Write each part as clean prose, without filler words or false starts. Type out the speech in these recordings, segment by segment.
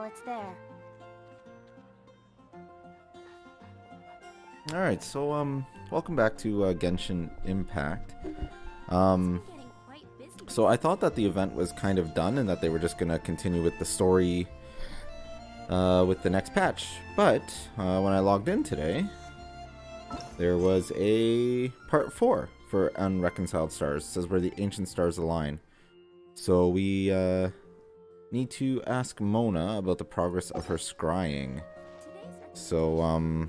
it's there. Alright, so, welcome back to, Genshin Impact. So I thought that the event was kind of done and that they were just gonna continue with the story, with the next patch. But, when I logged in today, there was a part 4 for Unreconciled Stars. It says where the ancient stars align. So we, need to ask Mona about the progress of her scrying. So,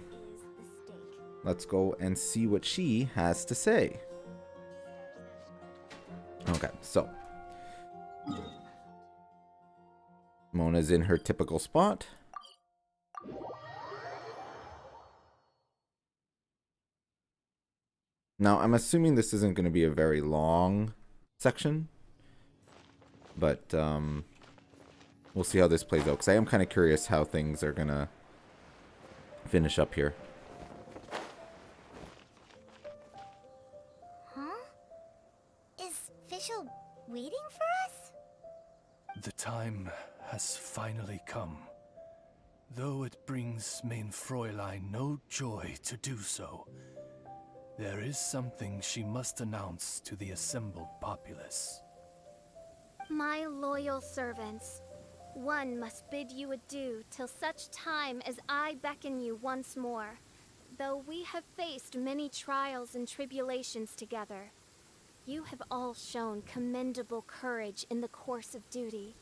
let's go and see what she has to say. Okay, so Mona's in her typical spot. Now, I'm assuming this isn't going to be a very long section, but we'll see how this plays out, because I am kind of curious how things are going to finish up here. Huh? Is Fischl waiting for us? The time has finally come. Though it brings main Fräulein no joy to do so, there is something she must announce to the assembled populace. My loyal servants, one must bid you adieu till such time as I beckon you once more. Though we have faced many trials and tribulations together, you have all shown commendable courage in the course of duty.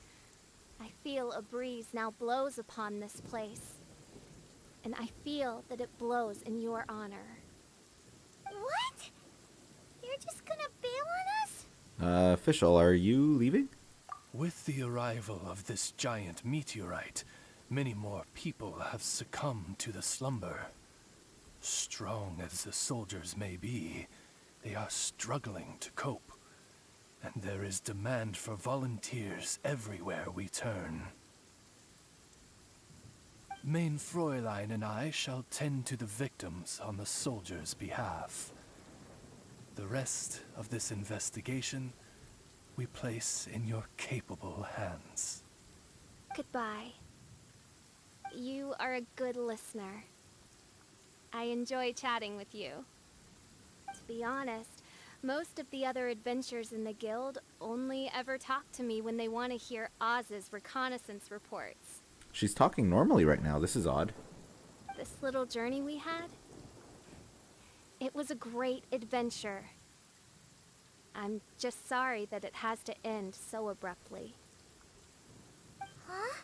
I feel a breeze now blows upon this place, and I feel that it blows in your honor. What? You're just gonna bail on us? Fischl, are you leaving? With the arrival of this giant meteorite, many more people have succumbed to the slumber. Strong as the soldiers may be, they are struggling to cope, and there is demand for volunteers everywhere we turn. Main Fräulein and I shall tend to the victims on the soldiers' behalf. The rest of this investigation we place in your capable hands. Goodbye. You are a good listener. I enjoy chatting with you. To be honest, most of the other adventurers in the guild only ever talk to me when they want to hear Oz's reconnaissance reports. She's talking normally right now. This is odd. This little journey we had, it was a great adventure. I'm just sorry that it has to end so abruptly. Huh?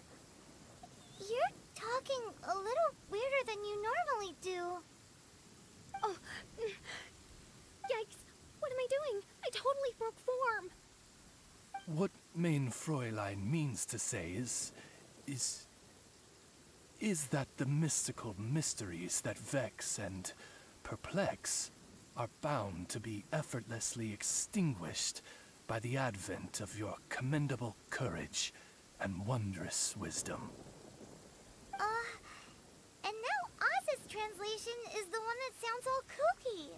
You're talking a little weirder than you normally do. Oh, yikes! What am I doing? I totally broke form! What main Fräulein means to say is that the mystical mysteries that vex and perplex are bound to be effortlessly extinguished by the advent of your commendable courage and wondrous wisdom. And now Oz's translation is the one that sounds all kooky.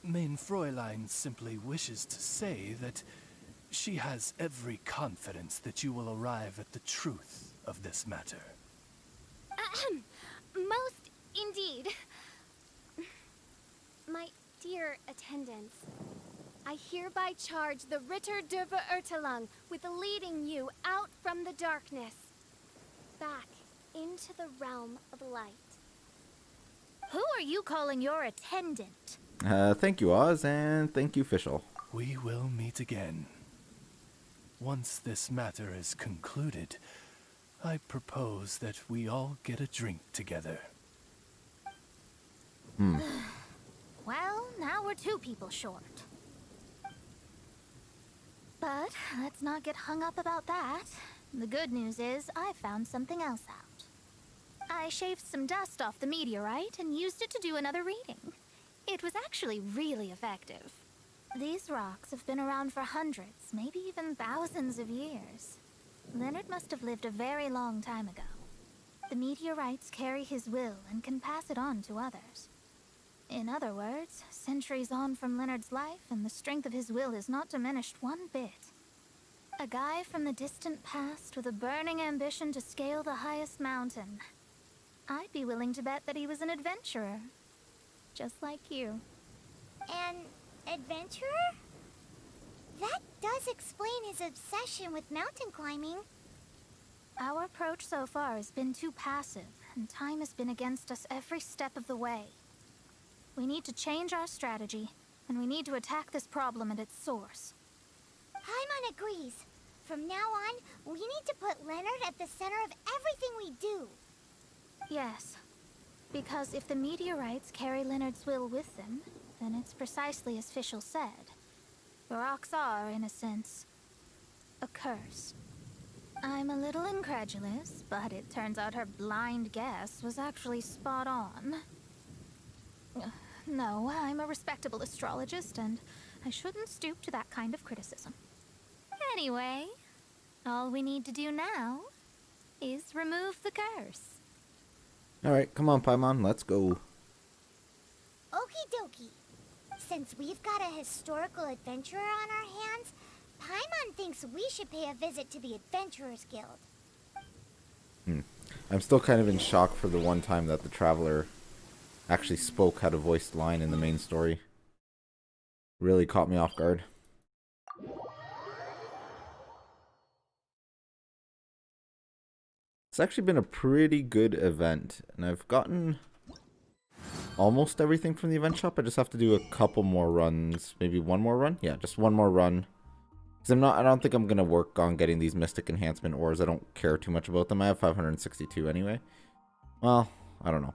Main Fräulein simply wishes to say that she has every confidence that you will arrive at the truth of this matter. Ahem. Most indeed. My dear attendants, I hereby charge the Ritter der Verurteilung with leading you out from the darkness, back into the realm of light. Who are you calling your attendant? Thank you, Oz, and thank you, Fischl. We will meet again. Once this matter is concluded, I propose that we all get a drink together. Well, now we're 2 people short. But let's not get hung up about that. The good news is I found something else out. I shaved some dust off the meteorite and used it to do another reading. It was actually really effective. These rocks have been around for hundreds, maybe even thousands of years. Leonard must have lived a very long time ago. The meteorites carry his will and can pass it on to others. In other words, centuries on from Leonard's life, and the strength of his will is not diminished one bit. A guy from the distant past with a burning ambition to scale the highest mountain. I'd be willing to bet that he was an adventurer. Just like you. An adventurer? That does explain his obsession with mountain climbing. Our approach so far has been too passive, and time has been against us every step of the way. We need to change our strategy, and we need to attack this problem at its source. Paimon agrees. From now on, we need to put Leonard at the center of everything we do. Yes. Because if the meteorites carry Leonard's will with them, then it's precisely as Fischl said. The rocks are, in a sense, a curse. I'm a little incredulous, but it turns out her blind guess was actually spot on. No, I'm a respectable astrologist, and I shouldn't stoop to that kind of criticism. Anyway, all we need to do now is remove the curse. Alright, come on, Paimon, let's go. Okie dokie. Since we've got a historical adventurer on our hands, Paimon thinks we should pay a visit to the Adventurers Guild. I'm still kind of in shock for the one time that the Traveler actually spoke, had a voiced line in the main story. Really caught me off guard. It's actually been a pretty good event, and I've gotten almost everything from the event shop. I just have to do a couple more runs, maybe one more run? Yeah, just one more run. Because I don't think I'm going to work on getting these Mystic Enhancement ores. I don't care too much about them. I have 562 anyway. Well, I don't know.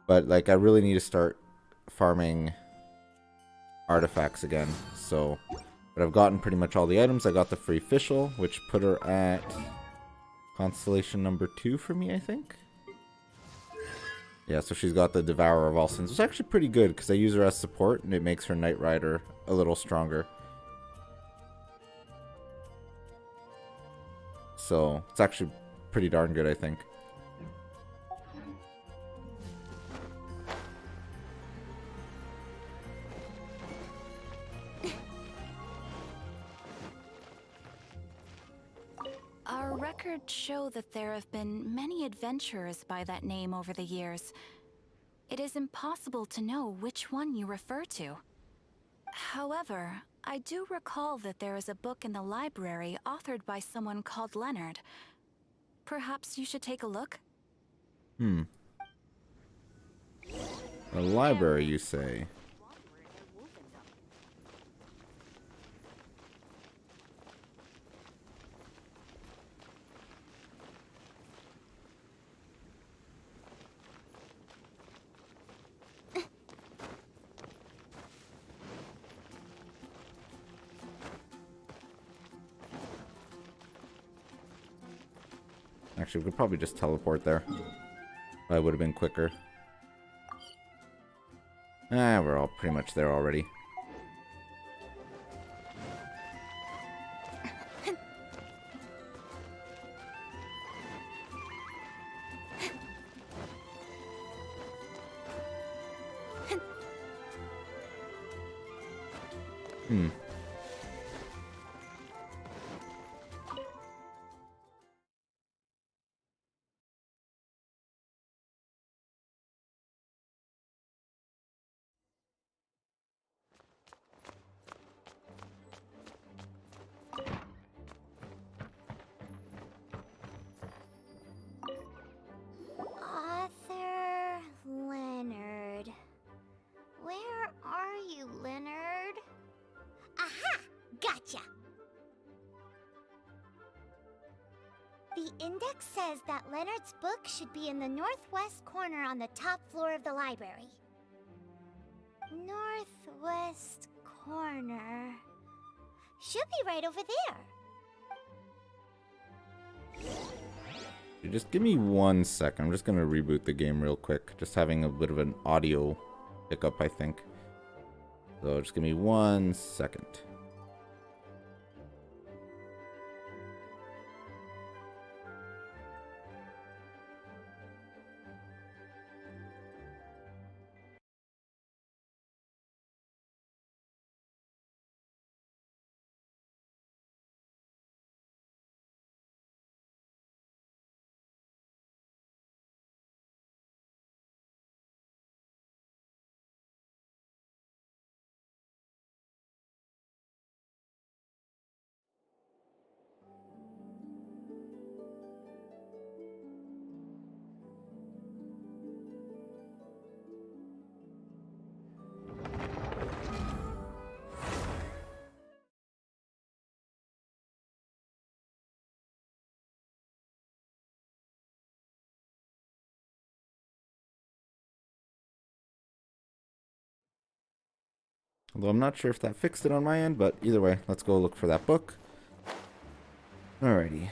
But, like, I really need to start farming artifacts again. So, but I've gotten pretty much all the items. I got the free Fischl, which put her at Constellation number 2 for me, I think. Yeah, so she's got the Devourer of All Sins. It's actually pretty good, because I use her as support, and it makes her Knight Rider a little stronger. So, it's actually pretty darn good, I think. Our records show that there have been many adventurers by that name over the years. It is impossible to know which one you refer to. However, I do recall that there is a book in the library authored by someone called Leonard. Perhaps you should take a look? A library, you say? Actually, we could probably just teleport there. That would have been quicker. We're all pretty much there already. Author Leonard. Where are you, Leonard? Aha! Gotcha! The index says that Leonard's book should be in the northwest corner on the top floor of the library. Northwest corner. Should be right over there. Just give me 1 second. I'm just going to reboot the game real quick. Just having a bit of an audio hiccup, I think. So just give me 1 second. Although I'm not sure if that fixed it on my end, but either way, let's go look for that book. Alrighty.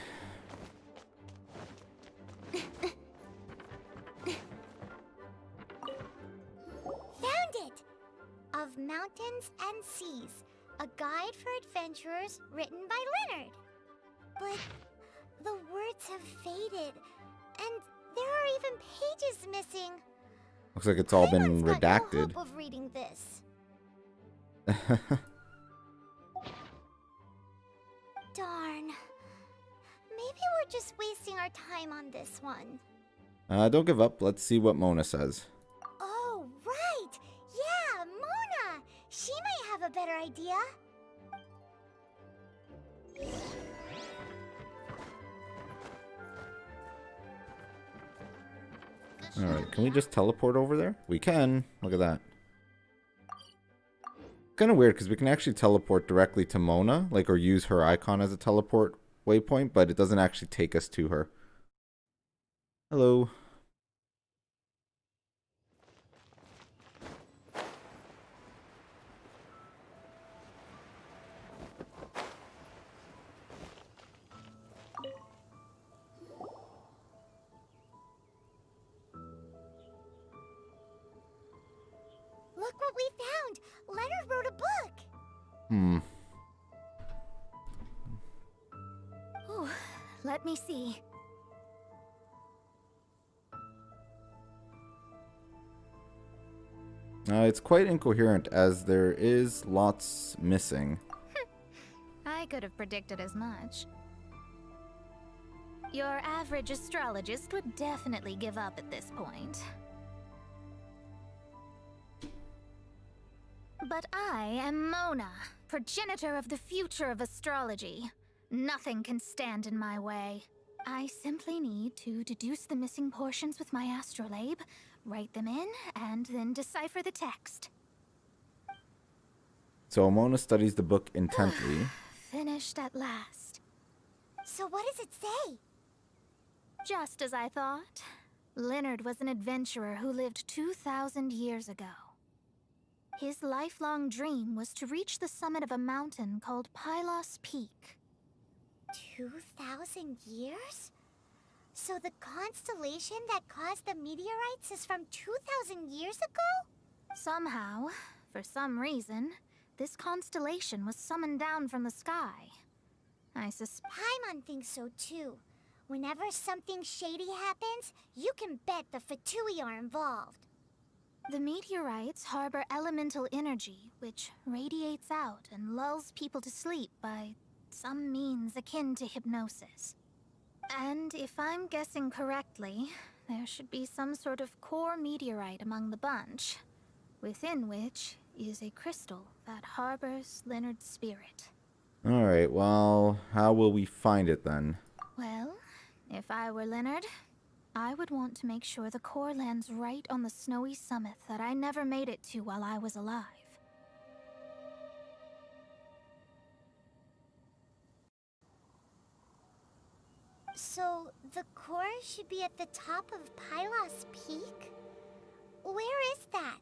Found it! Of Mountains and Seas, a guide for adventurers written by Leonard. But the words have faded, and there are even pages missing. Looks like it's all been Paimon's got no redacted. hope of reading this. Darn. Maybe we're just wasting our time on this one. Don't give up. Let's see what Mona says. Oh, right! Yeah, Mona! She might have a better idea. Alright, can we just teleport over there? We can. Look at that. Kind of weird because we can actually teleport directly to Mona, like, or use her icon as a teleport waypoint, but it doesn't actually take us to her. Hello. Look what we found! Leonard wrote a book! Ooh, let me see. It's quite incoherent as there is lots missing. I could have predicted as much. Your average astrologist would definitely give up at this point. But I am Mona, progenitor of the future of astrology. Nothing can stand in my way. I simply need to deduce the missing portions with my astrolabe, write them in, and then decipher the text. So Mona studies the book intently. Finished at last. So what does it say? Just as I thought. Leonard was an adventurer who lived 2,000 years ago. His lifelong dream was to reach the summit of a mountain called Pylos Peak. 2,000 years? So the constellation that caused the meteorites is from 2,000 years ago? Somehow, for some reason, this constellation was summoned down from the sky. I suspect. Paimon thinks so too. Whenever something shady happens, you can bet the Fatui are involved. The meteorites harbor elemental energy, which radiates out and lulls people to sleep by some means akin to hypnosis. And if I'm guessing correctly, there should be some sort of core meteorite among the bunch, within which is a crystal that harbors Leonard's spirit. Alright, well, how will we find it then? Well, if I were Leonard, I would want to make sure the core lands right on the snowy summit that I never made it to while I was alive. So the core should be at the top of Pylos Peak? Where is that?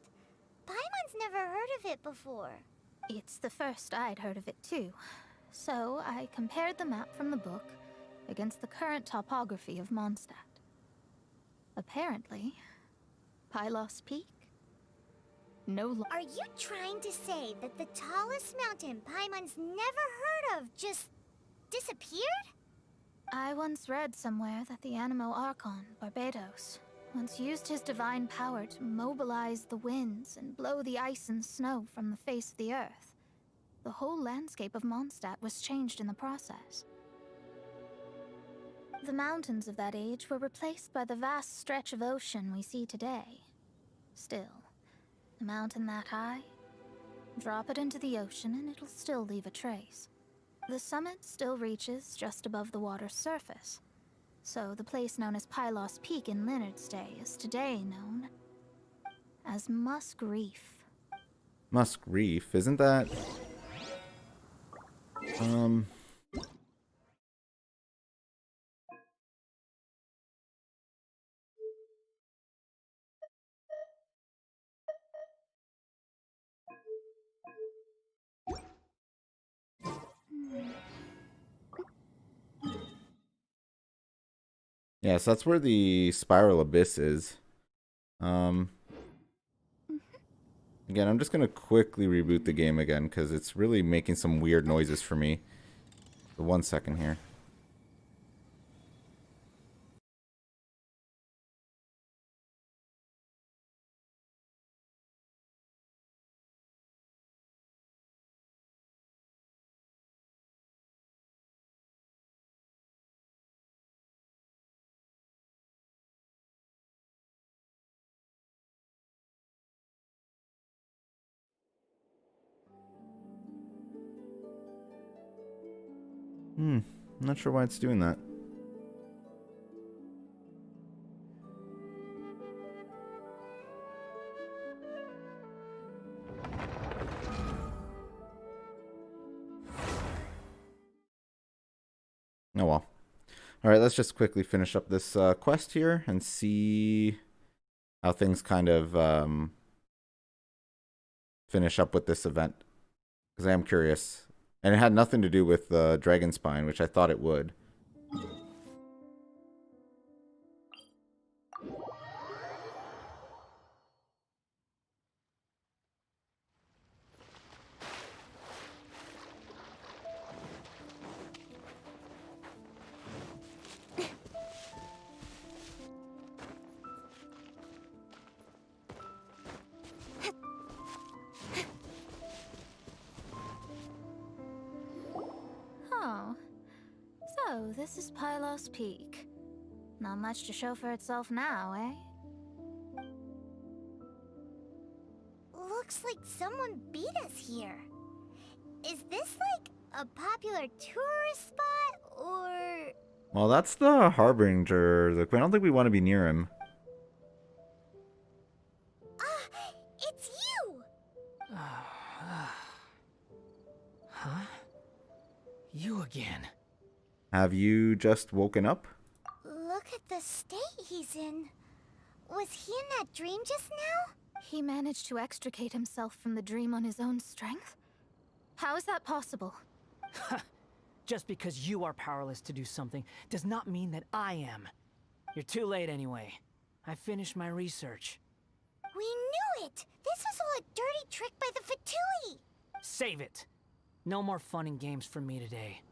Paimon's never heard of it before. It's the first I'd heard of it too. So I compared the map from the book against the current topography of Mondstadt. Apparently, Pylos Peak? Are you trying to say that the tallest mountain Paimon's never heard of just disappeared? I once read somewhere that the Animo Archon, Barbados, once used his divine power to mobilize the winds and blow the ice and snow from the face of the earth. The whole landscape of Mondstadt was changed in the process. The mountains of that age were replaced by the vast stretch of ocean we see today. Still, a mountain that high, drop it into the ocean and it'll still leave a trace. The summit still reaches just above the water's surface, so the place known as Pylos Peak in Leonard's day is today known as Musk Reef. Musk Reef, isn't that? Yeah, so that's where the spiral abyss is. Again, I'm just gonna quickly reboot the game again because it's really making some weird noises for me. So 1 second here. I'm not sure why it's doing that. Oh well. Alright, let's just quickly finish up this quest here and see how things kind of finish up with this event. Because I am curious. And it had nothing to do with the dragon spine, which I thought it would. Oh. So, this is Pylos Peak. Not much to show for itself now, eh? Looks like someone beat us here. Is this like a popular tourist spot, or... Well, that's the Harbinger. Like, I don't think we want to be near him. Ah, it's you! Huh? You again. Have you just woken up? Look at the state he's in. Was he in that dream just now? He managed to extricate himself from the dream on his own strength? How is that possible? Just because you are powerless to do something does not mean that I am. You're too late anyway. I finished my research. We knew it! This was all a dirty trick by the Fatui! Save it! No more fun and games for me today.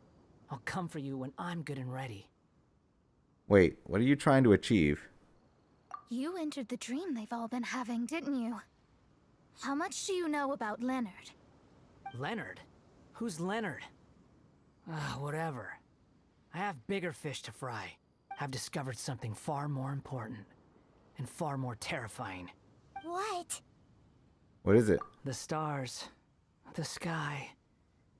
I'll come for you when I'm good and ready. Wait, what are you trying to achieve? You entered the dream they've all been having, didn't you? How much do you know about Leonard? Leonard? Who's Leonard? Whatever. I have bigger fish to fry. I've discovered something far more important. And far more terrifying. What? What is it? The stars. The sky.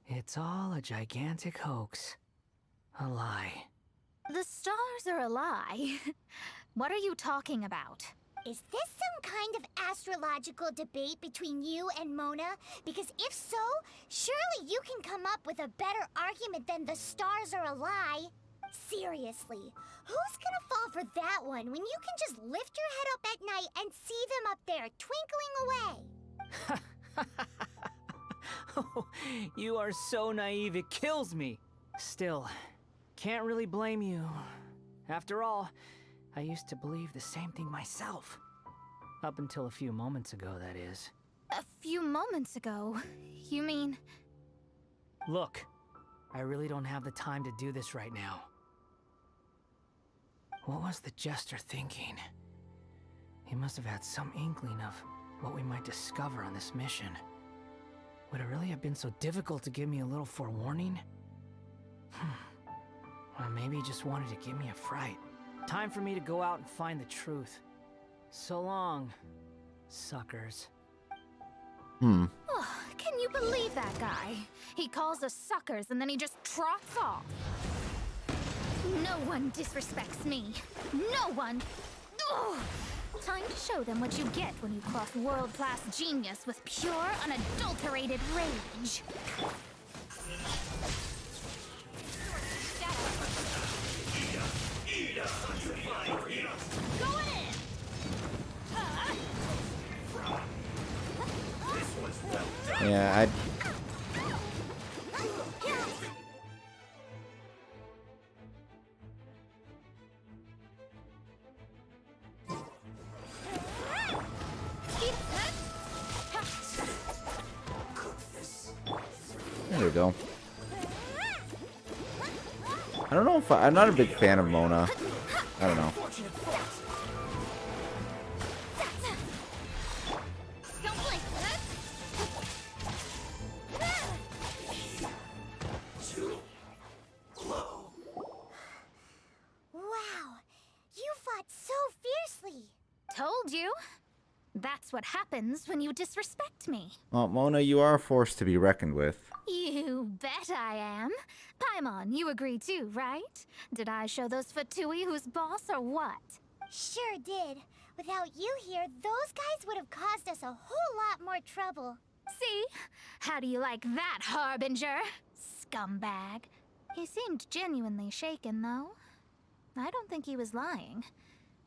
It's all a gigantic hoax. A lie. The stars are a lie. What are you talking about? Is this some kind of astrological debate between you and Mona? Because if so, surely you can come up with a better argument than the stars are a lie. Seriously, who's gonna fall for that one when you can just lift your head up at night and see them up there twinkling away? Oh, you are so naive it kills me. Still, can't really blame you. After all, I used to believe the same thing myself. Up until a few moments ago, that is. A few moments ago? You mean... Look, I really don't have the time to do this right now. What was the Jester thinking? He must have had some inkling of what we might discover on this mission. Would it really have been so difficult to give me a little forewarning? Or maybe he just wanted to give me a fright. Time for me to go out and find the truth. So long, suckers. Oh, can you believe that guy? He calls us suckers and then he just trots off. No one disrespects me. No one. Ugh. Time to show them what you get when you cross world-class genius with pure, unadulterated rage. Going in! Yeah, go. I don't know if I'm not a big fan of Mona. I don't know. Wow, you fought so fiercely. Told you. That's what happens when you disrespect me. Well, Mona, you are a force to be reckoned with. You bet I am. Paimon, you agree too, right? Did I show those Fatui who's boss or what? Sure did. Without you here, those guys would have caused us a whole lot more trouble. See? How do you like that, Harbinger? Scumbag. He seemed genuinely shaken, though. I don't think he was lying.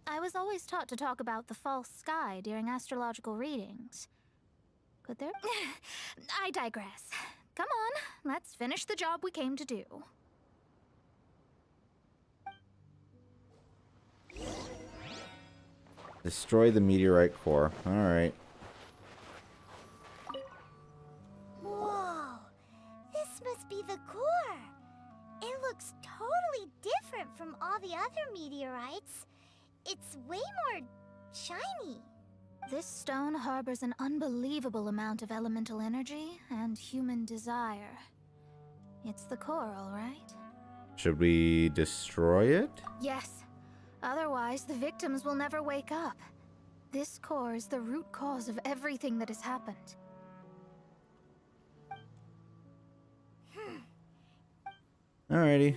I was always taught to talk about the false sky during astrological readings. Could there? I digress. Come on, let's finish the job we came to do. Destroy the meteorite core. Alright. Whoa, this must be the core. It looks totally different from all the other meteorites. It's way more shiny. This stone harbors an unbelievable amount of elemental energy and human desire. It's the core, all right? Should we destroy it? Yes. Otherwise, the victims will never wake up. This core is the root cause of everything that has happened. Alrighty.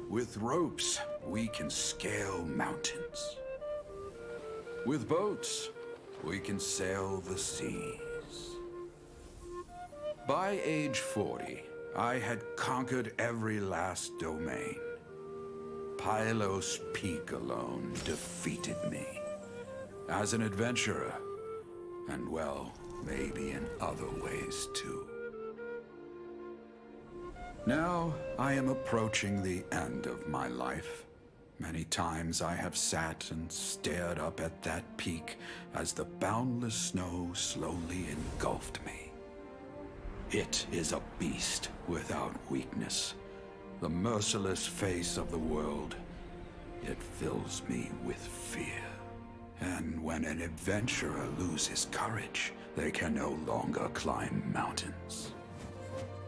With ropes, we can scale mountains. With boats, we can sail the seas. By age 40, I had conquered every last domain. Pylos Peak alone defeated me. As an adventurer, and well, maybe in other ways too. Now, I am approaching the end of my life. Many times I have sat and stared up at that peak as the boundless snow slowly engulfed me. It is a beast without weakness, the merciless face of the world. It fills me with fear. And when an adventurer loses courage, they can no longer climb mountains.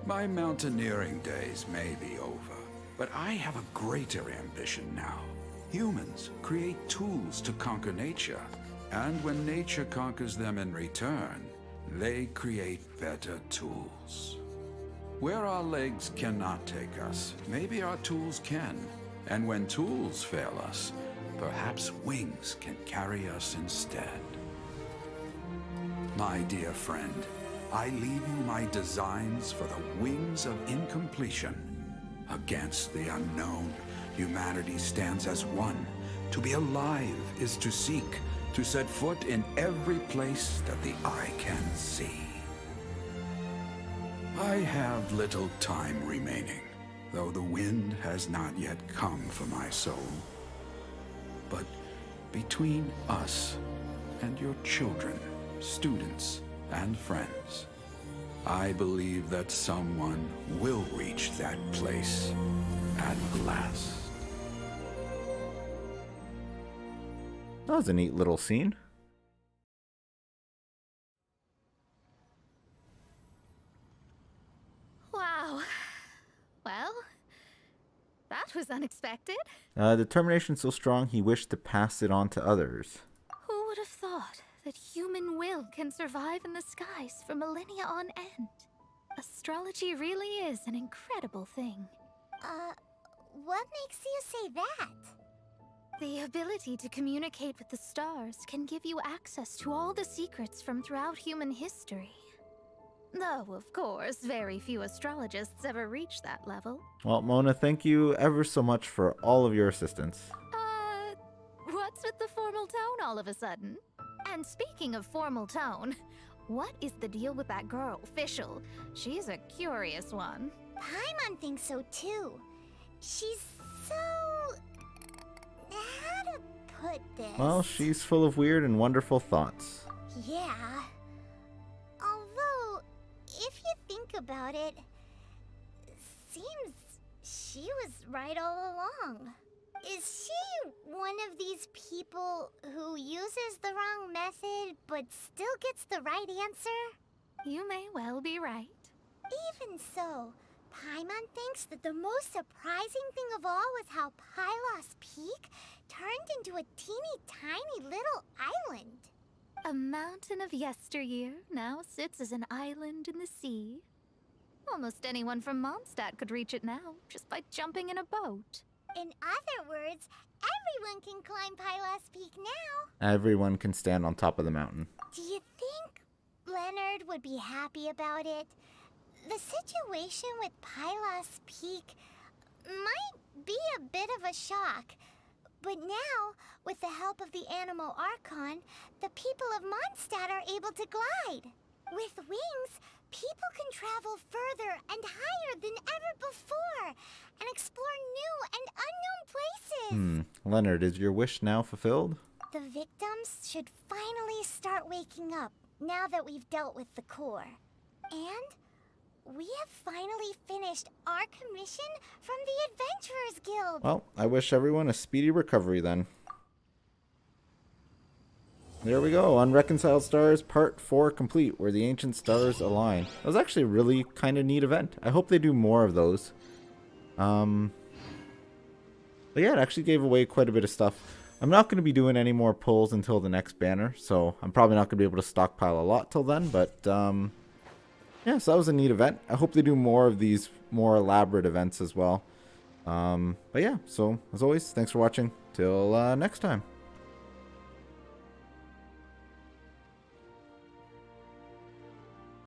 My mountaineering days may be over, but I have a greater ambition now. Humans create tools to conquer nature, and when nature conquers them in return, they create better tools. Where our legs cannot take us, maybe our tools can. And when tools fail us, perhaps wings can carry us instead. My dear friend, I leave you my designs for the wings of incompletion. Against the unknown, humanity stands as one. To be alive is to seek, to set foot in every place that the eye can see. I have little time remaining, though the wind has not yet come for my soul. But between us and your children, students, and friends, I believe that someone will reach that place at last. That was a neat little scene. Wow. Well, that was unexpected. Determination so strong he wished to pass it on to others. Who would have thought that human will can survive in the skies for millennia on end? Astrology really is an incredible thing. What makes you say that? The ability to communicate with the stars can give you access to all the secrets from throughout human history. Though, of course, very few astrologists ever reach that level. Well, Mona, thank you ever so much for all of your assistance. What's with the formal tone all of a sudden? And speaking of formal tone, what is the deal with that girl, Fischl? She's a curious one. Paimon thinks so too. She's so... how to put this? Well, she's full of weird and wonderful thoughts. Yeah. I'll about it, seems she was right all along. Is she one of these people who uses the wrong method but still gets the right answer? You may well be right. Even so, Paimon thinks that the most surprising thing of all was how Pylos Peak turned into a teeny tiny little island. A mountain of yesteryear now sits as an island in the sea. Almost anyone from Mondstadt could reach it now, just by jumping in a boat. In other words, everyone can climb Pylos Peak now. Everyone can stand on top of the mountain. Do you think Leonard would be happy about it? The situation with Pylos Peak might be a bit of a shock. But now, with the help of the Animal Archon, the people of Mondstadt are able to glide. With wings, people can travel further and higher than ever before and explore new and unknown places. Leonard, is your wish now fulfilled? The victims should finally start waking up now that we've dealt with the core. And we have finally finished our commission from the Adventurers Guild. Well, I wish everyone a speedy recovery then. There we go, Unreconciled Stars Part 4 complete, where the ancient stars align. That was actually a really kind of neat event. I hope they do more of those. But yeah, it actually gave away quite a bit of stuff. I'm not going to be doing any more pulls until the next banner, so I'm probably not going to be able to stockpile a lot till then, but yeah, so that was a neat event. I hope they do more of these more elaborate events as well. But yeah, so as always, thanks for watching. Till next time.